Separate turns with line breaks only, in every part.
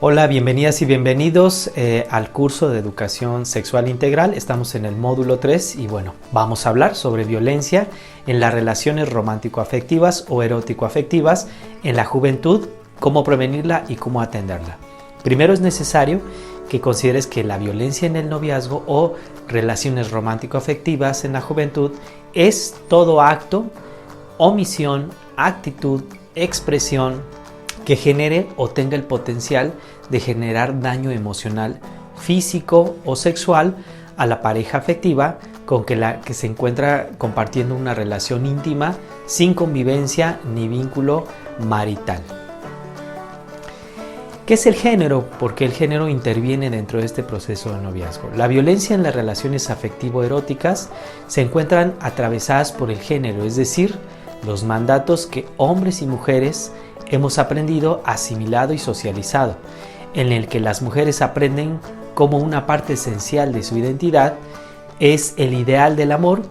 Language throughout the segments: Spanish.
Hola, bienvenidas y bienvenidos al curso de Educación Sexual Integral. Estamos en el módulo 3 y bueno, vamos a hablar sobre violencia en las relaciones romántico-afectivas o erótico-afectivas en la juventud, cómo prevenirla y cómo atenderla. Primero es necesario que consideres que la violencia en el noviazgo o relaciones romántico-afectivas en la juventud es todo acto, omisión, actitud, expresión que genere o tenga el potencial de generar daño emocional, físico o sexual a la pareja afectiva con la que se encuentra compartiendo una relación íntima sin convivencia ni vínculo marital. ¿Qué es el género? ¿Por qué el género interviene dentro de este proceso de noviazgo? La violencia en las relaciones afectivo-eróticas se encuentran atravesadas por el género, es decir, los mandatos que hombres y mujeres hemos aprendido, asimilado y socializado, en el que las mujeres aprenden como una parte esencial de su identidad es el ideal del amor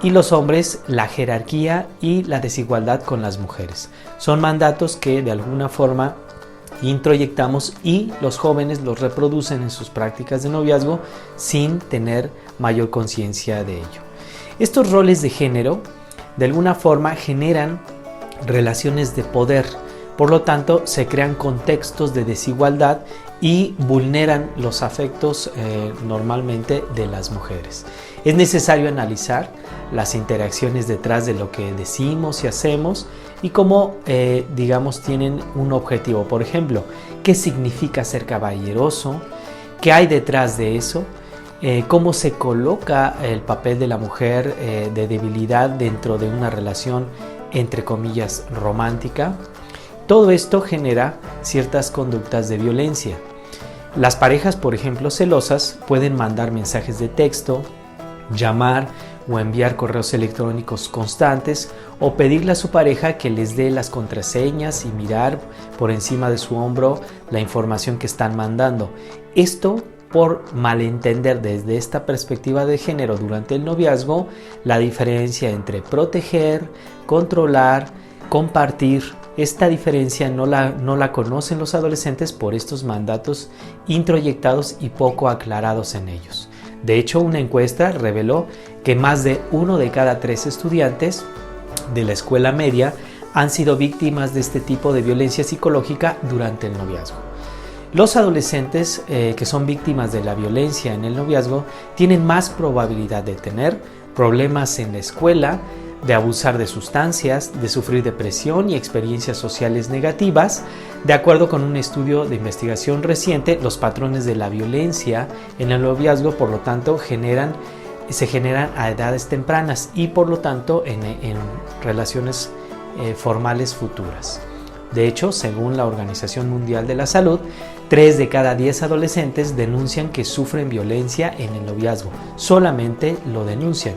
y los hombres la jerarquía y la desigualdad con las mujeres. Son mandatos que de alguna forma introyectamos y los jóvenes los reproducen en sus prácticas de noviazgo sin tener mayor conciencia de ello. Estos roles de género de alguna forma generan relaciones de poder. Por lo tanto, se crean contextos de desigualdad y vulneran los afectos normalmente de las mujeres. Es necesario analizar las interacciones detrás de lo que decimos y hacemos y cómo, tienen un objetivo. Por ejemplo, ¿qué significa ser caballeroso? ¿Qué hay detrás de eso? ¿Cómo se coloca el papel de la mujer de debilidad dentro de una relación, entre comillas, romántica? Todo esto genera ciertas conductas de violencia. Las parejas, por ejemplo, celosas, pueden mandar mensajes de texto, llamar o enviar correos electrónicos constantes o pedirle a su pareja que les dé las contraseñas y mirar por encima de su hombro la información que están mandando. Esto por malentender desde esta perspectiva de género durante el noviazgo la diferencia entre proteger, controlar, compartir. Esta diferencia no la conocen los adolescentes por estos mandatos introyectados y poco aclarados en ellos. De hecho, una encuesta reveló que más de 1 de cada 3 estudiantes de la escuela media han sido víctimas de este tipo de violencia psicológica durante el noviazgo. Los adolescentes que son víctimas de la violencia en el noviazgo tienen más probabilidad de tener problemas en la escuela, de abusar de sustancias, de sufrir depresión y experiencias sociales negativas. De acuerdo con un estudio de investigación reciente, los patrones de la violencia en el noviazgo, por lo tanto, se generan a edades tempranas y por lo tanto en relaciones formales futuras. De hecho, según la Organización Mundial de la Salud, 3 de cada 10 adolescentes denuncian que sufren violencia en el noviazgo. Solamente lo denuncian.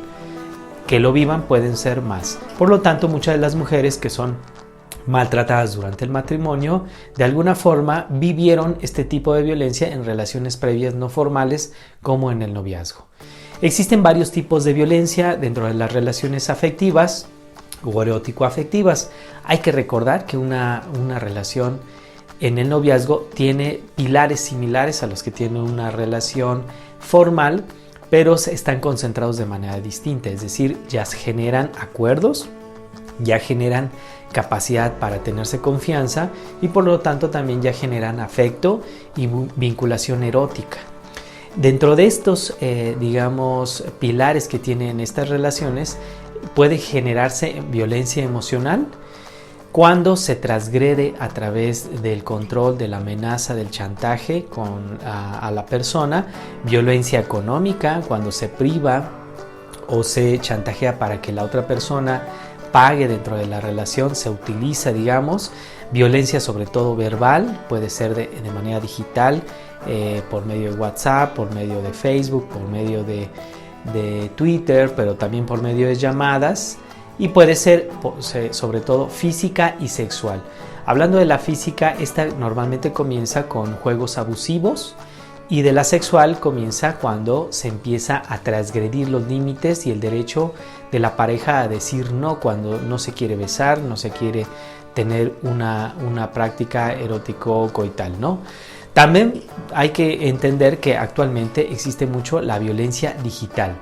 Que lo vivan pueden ser más. Por lo tanto, muchas de las mujeres que son maltratadas durante el matrimonio, de alguna forma vivieron este tipo de violencia en relaciones previas no formales como en el noviazgo. Existen varios tipos de violencia dentro de las relaciones afectivas o erótico-afectivas. Hay que recordar que una relación en el noviazgo tiene pilares similares a los que tiene una relación formal, pero están concentrados de manera distinta, es decir, ya se generan acuerdos, ya generan capacidad para tenerse confianza y por lo tanto también ya generan afecto y vinculación erótica. Dentro de estos, pilares que tienen estas relaciones, puede generarse violencia emocional cuando se transgrede a través del control, de la amenaza, del chantaje a la persona, violencia económica cuando se priva o se chantajea para que la otra persona pague dentro de la relación, se utiliza, violencia sobre todo verbal, puede ser de manera digital, por medio de WhatsApp, por medio de Facebook, por medio de Twitter, pero también por medio de llamadas. Y puede ser sobre todo física y sexual. Hablando de la física, esta normalmente comienza con juegos abusivos y de la sexual comienza cuando se empieza a transgredir los límites y el derecho de la pareja a decir no, cuando no se quiere besar, no se quiere tener una práctica erótico-coital, ¿no? También hay que entender que actualmente existe mucho la violencia digital,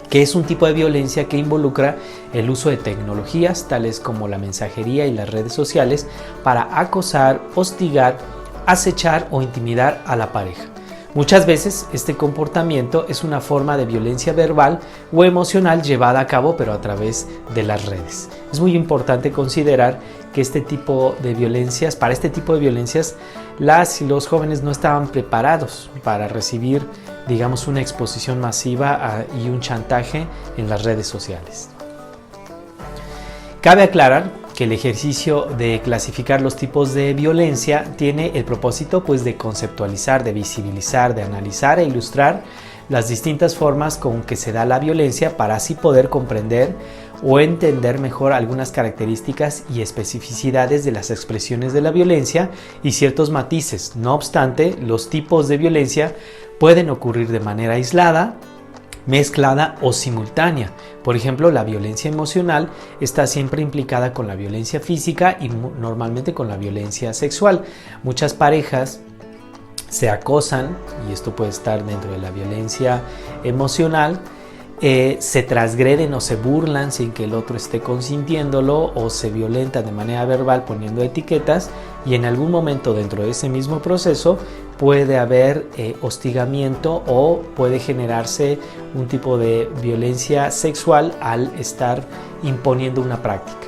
que es un tipo de violencia que involucra el uso de tecnologías tales como la mensajería y las redes sociales para acosar, hostigar, acechar o intimidar a la pareja. Muchas veces este comportamiento es una forma de violencia verbal o emocional llevada a cabo, pero a través de las redes. Es muy importante considerar que para este tipo de violencias, las y los jóvenes no estaban preparados para recibir, digamos, una exposición masiva y un chantaje en las redes sociales. Cabe aclarar que el ejercicio de clasificar los tipos de violencia tiene el propósito de conceptualizar, de visibilizar, de analizar e ilustrar las distintas formas con que se da la violencia para así poder comprender o entender mejor algunas características y especificidades de las expresiones de la violencia y ciertos matices. No obstante, los tipos de violencia pueden ocurrir de manera aislada, mezclada o simultánea. Por ejemplo, la violencia emocional está siempre implicada con la violencia física y normalmente con la violencia sexual. Muchas parejas se acosan, y esto puede estar dentro de la violencia emocional, se transgreden o se burlan sin que el otro esté consintiéndolo, o se violentan de manera verbal poniendo etiquetas, y en algún momento dentro de ese mismo proceso puede haber hostigamiento o puede generarse un tipo de violencia sexual al estar imponiendo una práctica.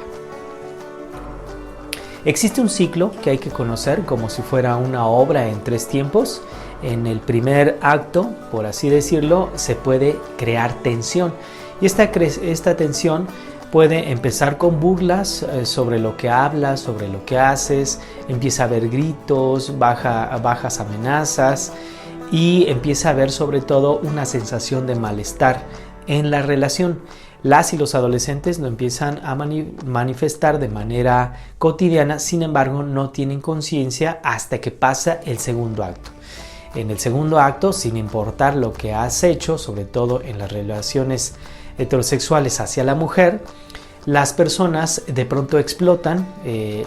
Existe un ciclo que hay que conocer como si fuera una obra en 3 tiempos. En el primer acto, por así decirlo, se puede crear tensión, y esta tensión puede empezar con burlas sobre lo que hablas, sobre lo que haces, empieza a haber gritos, bajas amenazas, y empieza a haber sobre todo una sensación de malestar en la relación. Las y los adolescentes lo empiezan a manifestar de manera cotidiana, sin embargo no tienen conciencia hasta que pasa el segundo acto. En el segundo acto, sin importar lo que has hecho, sobre todo en las relaciones heterosexuales hacia la mujer, las personas de pronto explotan,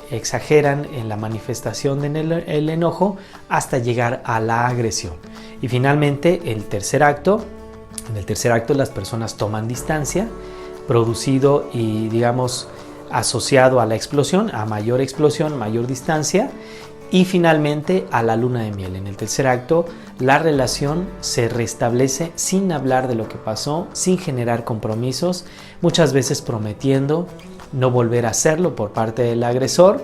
exageran en la manifestación del enojo hasta llegar a la agresión. Y finalmente, en el tercer acto las personas toman distancia, producido y digamos asociado a la explosión, a mayor explosión, mayor distancia, y finalmente a la luna de miel. En el tercer acto, la relación se restablece sin hablar de lo que pasó, sin generar compromisos, muchas veces prometiendo no volver a hacerlo por parte del agresor,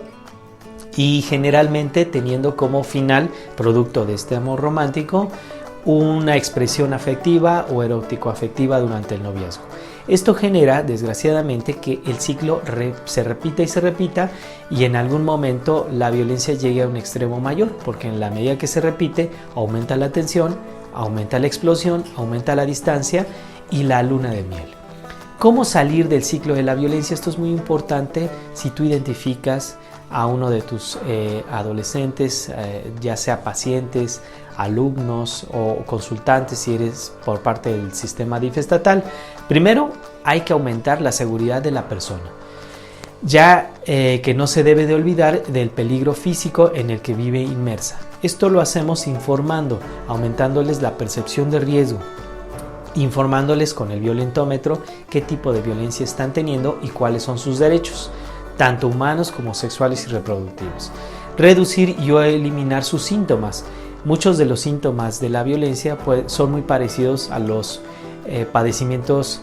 y generalmente teniendo como final, producto de este amor romántico, una expresión afectiva o erótico-afectiva durante el noviazgo. Esto genera, desgraciadamente, que el ciclo se repita y se repita, y en algún momento la violencia llegue a un extremo mayor, porque en la medida que se repite, aumenta la tensión, aumenta la explosión, aumenta la distancia y la luna de miel. ¿Cómo salir del ciclo de la violencia? Esto es muy importante si tú identificas a uno de tus adolescentes, ya sea pacientes, alumnos o consultantes, si eres por parte del sistema DIF estatal. Primero, hay que aumentar la seguridad de la persona, ya que no se debe de olvidar del peligro físico en el que vive inmersa. Esto lo hacemos informando, aumentándoles la percepción de riesgo, informándoles con el violentómetro qué tipo de violencia están teniendo y cuáles son sus derechos, tanto humanos como sexuales y reproductivos. Reducir y o eliminar sus síntomas. Muchos de los síntomas de la violencia son muy parecidos a los padecimientos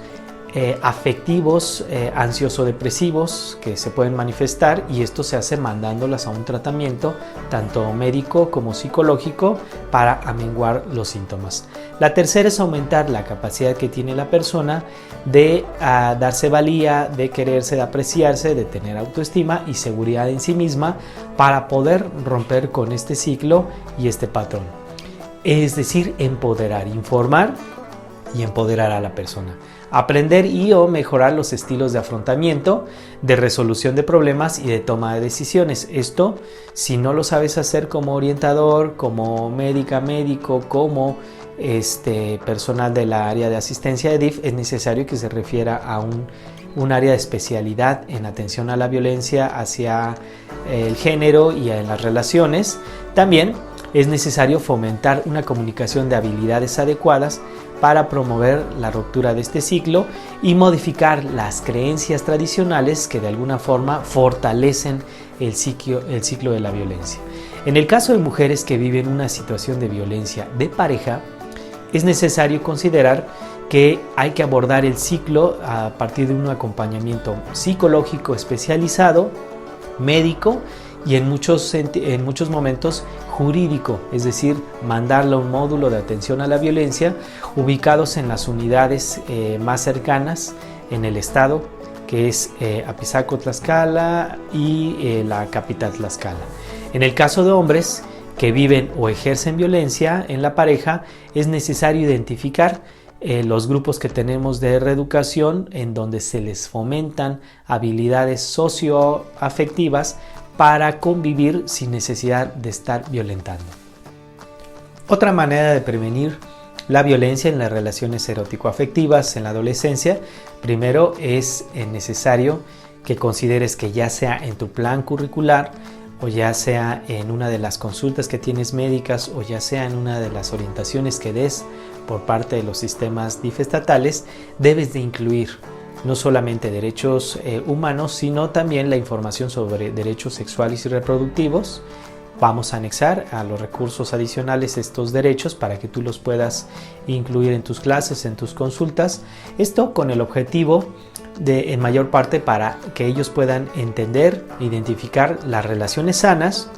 afectivos, ansioso-depresivos que se pueden manifestar, y esto se hace mandándolas a un tratamiento tanto médico como psicológico para amenguar los síntomas. La tercera es aumentar la capacidad que tiene la persona de darse valía, de quererse, de apreciarse, de tener autoestima y seguridad en sí misma para poder romper con este ciclo y este patrón. Es decir, empoderar, informar y empoderar a la persona. Aprender y o mejorar los estilos de afrontamiento, de resolución de problemas y de toma de decisiones. Esto, si no lo sabes hacer como orientador, como médico, como personal de la área de asistencia de DIF, es necesario que se refiera a un área de especialidad en atención a la violencia hacia el género y en las relaciones. También es necesario fomentar una comunicación de habilidades adecuadas para promover la ruptura de este ciclo y modificar las creencias tradicionales que de alguna forma fortalecen el ciclo de la violencia. En el caso de mujeres que viven una situación de violencia de pareja, es necesario considerar que hay que abordar el ciclo a partir de un acompañamiento psicológico especializado, médico y en muchos momentos jurídico, es decir, mandarla a un módulo de atención a la violencia ubicados en las unidades más cercanas en el estado, que es Apizaco, Tlaxcala y la capital Tlaxcala. En el caso de hombres que viven o ejercen violencia en la pareja, es necesario identificar los grupos que tenemos de reeducación en donde se les fomentan habilidades socioafectivas para convivir sin necesidad de estar violentando. Otra manera de prevenir la violencia en las relaciones erótico-afectivas en la adolescencia, primero es necesario que consideres que ya sea en tu plan curricular o ya sea en una de las consultas que tienes médicas o ya sea en una de las orientaciones que des por parte de los sistemas DIF estatales, debes de incluir no solamente derechos humanos, sino también la información sobre derechos sexuales y reproductivos. Vamos a anexar a los recursos adicionales estos derechos para que tú los puedas incluir en tus clases, en tus consultas. Esto con el objetivo de, en mayor parte, para que ellos puedan entender, identificar las relaciones sanas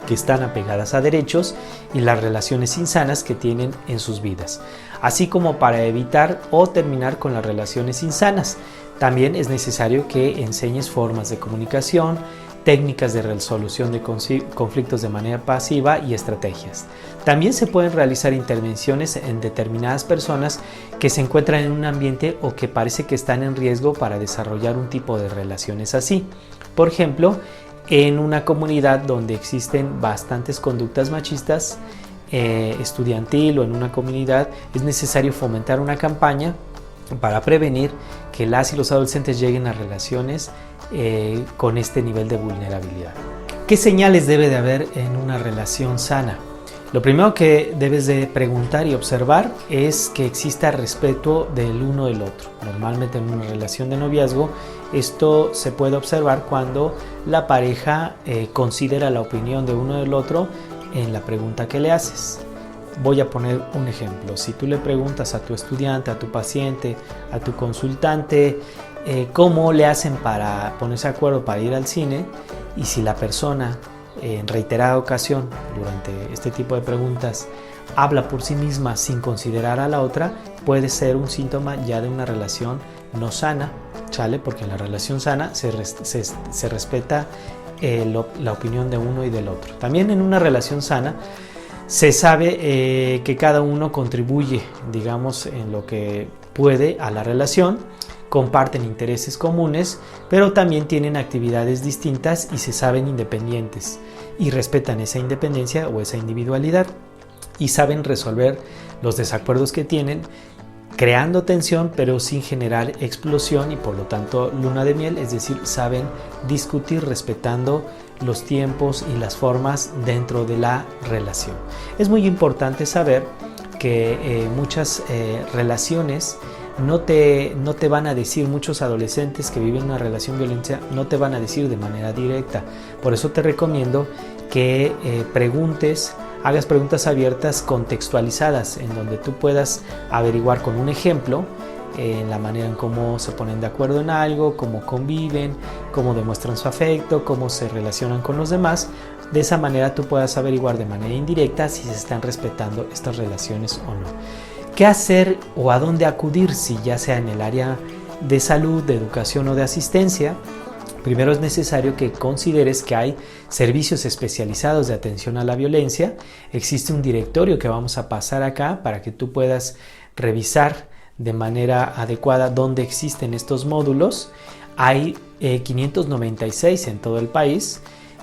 que están apegadas a derechos y las relaciones insanas que tienen en sus vidas, así como para evitar o terminar con las relaciones insanas. También es necesario que enseñes formas de comunicación, técnicas de resolución de conflictos de manera pasiva y estrategias. También se pueden realizar intervenciones en determinadas personas que se encuentran en un ambiente o que parece que están en riesgo para desarrollar un tipo de relaciones así. Por ejemplo, en una comunidad donde existen bastantes conductas machistas estudiantil o en una comunidad, es necesario fomentar una campaña para prevenir que las y los adolescentes lleguen a relaciones con este nivel de vulnerabilidad. ¿Qué señales debe de haber en una relación sana? Lo primero que debes de preguntar y observar es que exista respeto del uno del otro. Normalmente en una relación de noviazgo esto se puede observar cuando la pareja considera la opinión de uno del otro en la pregunta que le haces. Voy a poner un ejemplo. Si tú le preguntas a tu estudiante, a tu paciente, a tu consultante, cómo le hacen para ponerse de acuerdo para ir al cine, y si la persona en reiterada ocasión durante este tipo de preguntas habla por sí misma sin considerar a la otra, puede ser un síntoma ya de una relación no sana, ¿sale? Porque en la relación sana se respeta la opinión de uno y del otro. También en una relación sana se sabe que cada uno contribuye, digamos, en lo que puede a la relación, comparten intereses comunes, pero también tienen actividades distintas y se saben independientes y respetan esa independencia o esa individualidad y saben resolver los desacuerdos que tienen, creando tensión pero sin generar explosión y por lo tanto luna de miel, es decir, saben discutir respetando los tiempos y las formas dentro de la relación. Es muy importante saber que muchas relaciones no te van a decir, muchos adolescentes que viven una relación violenta no te van a decir de manera directa. Por eso te recomiendo que hagas preguntas abiertas contextualizadas en donde tú puedas averiguar con un ejemplo en la manera en cómo se ponen de acuerdo en algo, cómo conviven, cómo demuestran su afecto, cómo se relacionan con los demás. De esa manera tú puedas averiguar de manera indirecta si se están respetando estas relaciones o no. ¿Qué hacer o a dónde acudir si ya sea en el área de salud, de educación o de asistencia? Primero es necesario que consideres que hay servicios especializados de atención a la violencia. Existe un directorio que vamos a pasar acá para que tú puedas revisar de manera adecuada dónde existen estos módulos. Hay 596 en todo el país.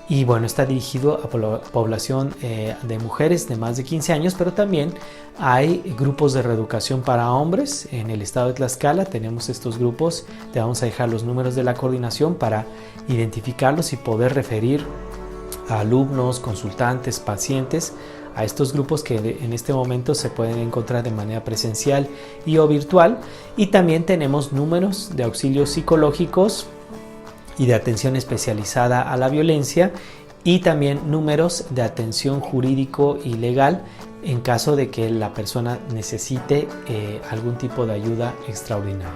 Y bueno, está dirigido a población de mujeres de más de 15 años, pero también hay grupos de reeducación para hombres. En el estado de Tlaxcala tenemos estos grupos. Te vamos a dejar los números de la coordinación para identificarlos y poder referir alumnos, consultantes, pacientes, a estos grupos que en este momento se pueden encontrar de manera presencial y o virtual. Y también tenemos números de auxilios psicológicos y de atención especializada a la violencia, y también números de atención jurídico y legal en caso de que la persona necesite algún tipo de ayuda extraordinaria.